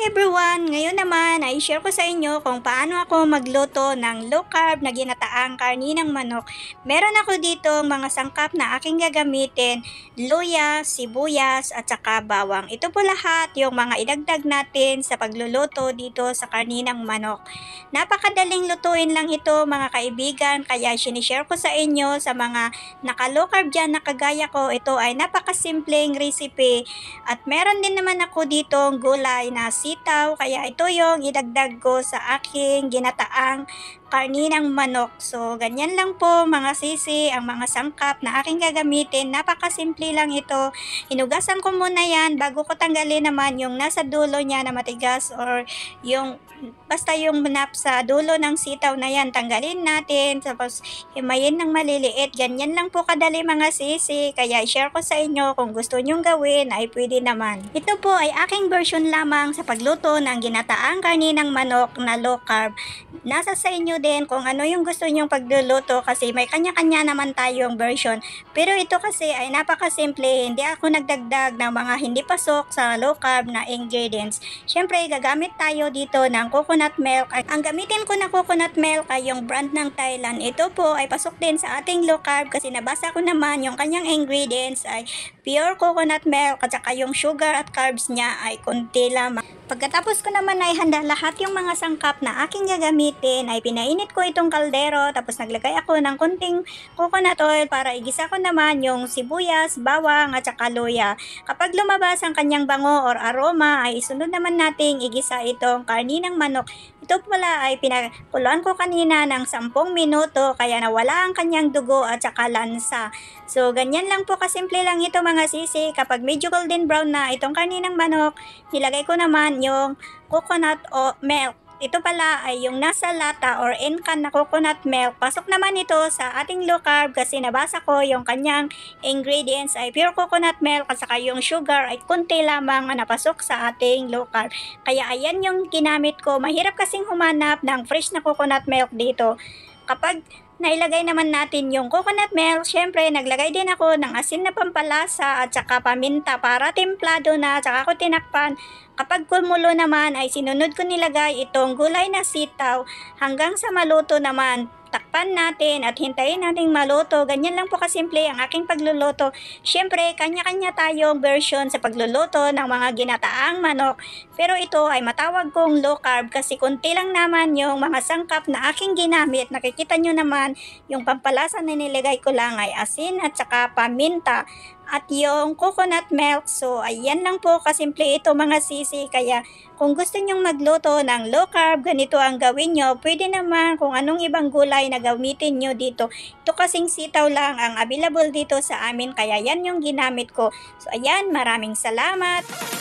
everyone! Ngayon naman ay share ko sa inyo kung paano ako magluto ng low carb na ginataang karni ng manok. Meron ako dito mga sangkap na aking gagamitin, luya, sibuyas at saka bawang. Ito po lahat yung mga idagdag natin sa pagluluto dito sa karni ng manok. Napakadaling lutuin lang ito mga kaibigan, kaya sinishare ko sa inyo sa mga naka-low carb dyan na kagaya ko. Ito ay napakasimpleng recipe at meron din naman ako dito gulay na sitaw, kaya ito yung idagdag ko sa aking ginataang karni ng manok. So, ganyan lang po mga sisi ang mga sangkap na aking gagamitin. Napakasimple lang ito. Hinugasan ko muna yan bago ko tanggalin naman yung nasa dulo niya na matigas or yung basta yung nap sa dulo ng sitaw na yan. Tanggalin natin. Tapos himayin ng maliliit. Ganyan lang po kadali mga sisi. Kaya share ko sa inyo kung gusto nyong gawin ay pwede naman. Ito po ay aking version lamang sa pagluto ng ginataang karni ng manok na low carb. Nasa sa inyo din kung ano yung gusto nyong pagluluto kasi may kanya-kanya naman tayong version. Pero ito kasi ay napakasimple, hindi ako nagdagdag ng mga hindi pasok sa low carb na ingredients. Syempre gagamit tayo dito ng coconut milk. Ang gamitin ko na coconut milk ay yung brand ng Thailand. Ito po ay pasok din sa ating low carb kasi nabasa ko naman yung kanyang ingredients ay pure coconut milk at saka yung sugar at carbs niya ay konti lamang. Pagkatapos ko naman ay handa lahat yung mga sangkap na aking gagamitin ay pinainit ko itong kaldero tapos naglagay ako ng konting coconut oil para igisa ko naman yung sibuyas, bawang at saka luya. Kapag lumabas ang kanyang bango or aroma ay isunod naman nating igisa itong karni ng manok. Ito pala ay pinakuluan ko kanina ng 10 minuto kaya nawala ang kanyang dugo at saka lansa. So ganyan lang po kasimple lang ito mga sisi. Kapag medyo golden brown na itong karni ng manok, nilagay ko naman yung coconut milk. Ito pala ay yung nasa lata or in can na coconut milk. Pasok naman ito sa ating low carb kasi nabasa ko yung kanyang ingredients ay pure coconut milk at saka yung sugar ay konti lamang na napasok sa ating low carb. Kaya ayan yung ginamit ko. Mahirap kasing humanap ng fresh na coconut milk dito. Kapag nailagay naman natin yung coconut milk, syempre naglagay din ako ng asin na pampalasa at saka paminta para templado na, at saka ko tinakpan. Kapag kumulo naman ay sinunod ko nilagay itong gulay na sitaw hanggang sa maluto naman. Takpan natin at hintayin nating maluto. Ganyan lang po kasimple ang aking pagluluto. Syempre, kanya-kanya tayong version sa pagluluto ng mga ginataang manok. Pero ito ay matawag kong low carb kasi konti lang naman yung mga sangkap na aking ginamit. Nakikita nyo naman yung pampalasa na nilagay ko lang ay asin at saka paminta at yung coconut milk. So, ayan lang po kasimple ito mga sisi. Kaya, kung gusto nyong magluto ng low carb, ganito ang gawin nyo. Pwede naman kung anong ibang gulay na gamitin nyo dito. Ito kasing sitaw lang ang available dito sa amin. Kaya, yan yung ginamit ko. So, ayan, maraming salamat.